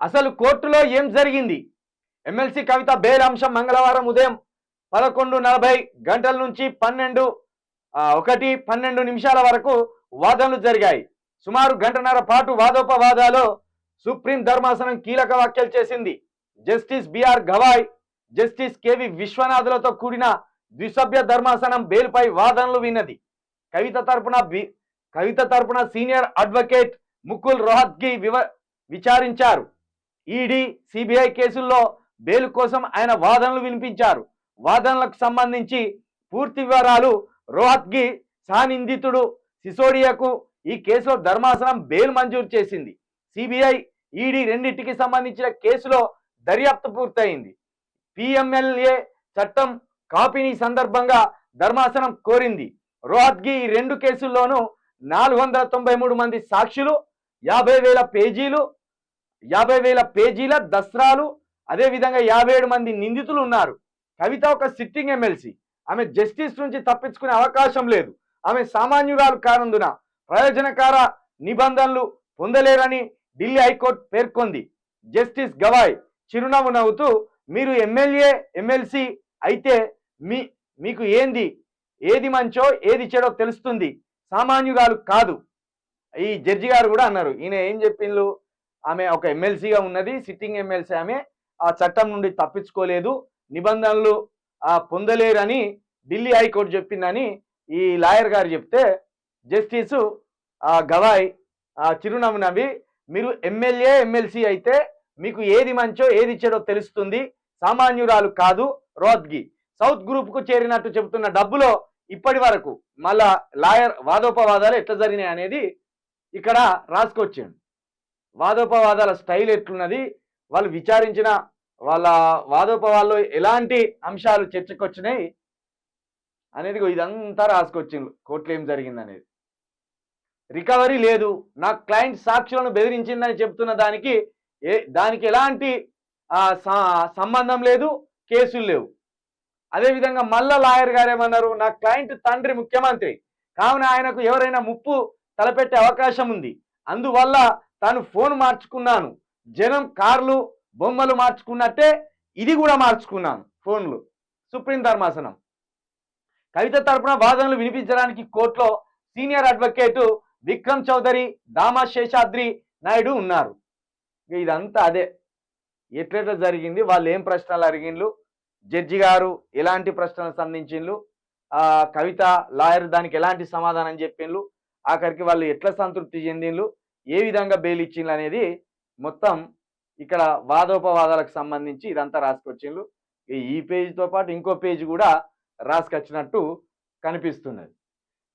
అసలు కోర్టులో ఏం జరిగింది? ఎమ్మెల్సీ కవిత బెయిల్ అంశం మంగళవారం ఉదయం 11:40 గంటల నుంచి 12 వరకు వాదనలు జరిగాయి. సుమారు గంటన్నర పాటు వాదోపవాదాలో సుప్రీం ధర్మాసనం కీలక వ్యాఖ్యలు చేసింది. జస్టిస్ బిఆర్ గవాయ్, జస్టిస్ కేవి విశ్వనాథ్లతో కూడిన ద్విసభ్య ధర్మాసనం బెయిల్పై వాదనలు విన్నది. కవిత తరపున సీనియర్ అడ్వకేట్ ముకుల్ రోహత్గి విచారించారు. ఈడీ, సిబిఐ కేసుల్లో బెయిల్ కోసం ఆయన వాదనలు వినిపించారు. వాదనలకు సంబంధించి పూర్తి వివరాలు రోహత్గి సహనిందితుడు సిసోడియాకు ఈ కేసులో ధర్మాసనం బెయిల్ మంజూరు చేసింది. సిబిఐ, ఈడీ రెండింటికి సంబంధించిన కేసులో దర్యాప్తు పూర్తయింది. పిఎంఎల్ఏ చట్టం కాపీని సందర్భంగా ధర్మాసనం కోరింది. రోహత్గి ఈ రెండు కేసుల్లోనూ 493 మంది సాక్షులు, 50,000 పేజీల దస్త్రాలు, అదేవిధంగా 57 మంది నిందితులు ఉన్నారు. కవిత ఒక సిట్టింగ్ ఎమ్మెల్సీ. ఆమె జస్టిస్ నుంచి తప్పించుకునే అవకాశం లేదు. ఆమె సామాన్యురాలు కానందున ప్రయోజనకార నిబంధనలు పొందలేరని ఢిల్లీ హైకోర్టు పేర్కొంది. జస్టిస్ గవాయ్ చిరునవ్వు నవ్వుతూ, మీరు ఎమ్మెల్యే, ఎమ్మెల్సీ అయితే మీకు ఏది మంచో ఏది చెడో తెలుస్తుంది, సామాన్యురాలు కాదు. ఈ జడ్జి గారు కూడా అన్నారు. ఈయన ఏం చెప్పిండ్రు? ఆమె ఒక ఎమ్మెల్సీగా ఉన్నది, సిట్టింగ్ ఎమ్మెల్సీ. ఆమె ఆ చట్టం నుండి తప్పించుకోలేదు, నిబంధనలు పొందలేరని ఢిల్లీ హైకోర్టు చెప్పిందని ఈ లాయర్ గారు చెప్తే, జస్టిస్ గవాయ్ చిరునవ్వు నవ్వి, మీరు ఎమ్మెల్యే, ఎమ్మెల్సీ అయితే మీకు ఏది మంచో ఏది చెడో తెలుస్తుంది, సామాన్యురాలు కాదు. రోహత్గి సౌత్ గ్రూప్ కు చేరినట్టు చెబుతున్న డబ్బులో ఇప్పటి వరకు మళ్ళా లాయర్ వాదోపవాదాలు ఎట్లా జరిగినాయి అనేది ఇక్కడ రాసుకొచ్చాడు. వాదోపవాదాల స్టైల్ ఎట్లున్నది, వాళ్ళు విచారించిన వాళ్ళ వాదోపవాదాల్లో ఎలాంటి అంశాలు చర్చకు వచ్చినాయి అనేది ఇదంతా రాసుకొచ్చింది. కోర్టులో ఏం జరిగింది అనేది. రికవరీ లేదు, నా క్లయింట్ సాక్షులను బెదిరించిందని చెప్తున్న దానికి ఎలాంటి సంబంధం లేదు, కేసులు లేవు. అదేవిధంగా మళ్ళా లాయర్ గారు ఏమన్నారు? నా క్లయింట్ తండ్రి ముఖ్యమంత్రి కావున ఆయనకు ఎవరైనా ముప్పు తలపెట్టే అవకాశం ఉంది, అందువల్ల తాను ఫోన్ మార్చుకున్నాను. జనం కార్లు, బొమ్మలు మార్చుకున్నట్టే ఇది కూడా మార్చుకున్నాను, ఫోన్లు. సుప్రీం ధర్మాసనం కవిత తరపున వాదనలు వినిపించడానికి కోర్టులో సీనియర్ అడ్వకేట్ విక్రమ్ చౌదరి, దామా శేషాద్రి నాయుడు ఉన్నారు. ఇదంతా అదే ఎట్లెట్లా జరిగింది, వాళ్ళు ఏం ప్రశ్నలు అడిగిండ్రు, జడ్జి గారు ఎలాంటి ప్రశ్నలు సంధించిండ్రు, కవిత లాయర్ దానికి ఎలాంటి సమాధానం చెప్పిండ్రు, ఆఖరికి వాళ్ళు ఎట్లా సంతృప్తి చెందిండ్రు, ఏ విధంగా బెయిల్ ఇచ్చిండ్రు అనేది మొత్తం ఇక్కడ వాదోపవాదాలకు సంబంధించి ఇదంతా రాసుకొచ్చిండ్రు. ఈ పేజీతో పాటు ఇంకో పేజీ కూడా రాసుకొచ్చినట్టు కనిపిస్తున్నది.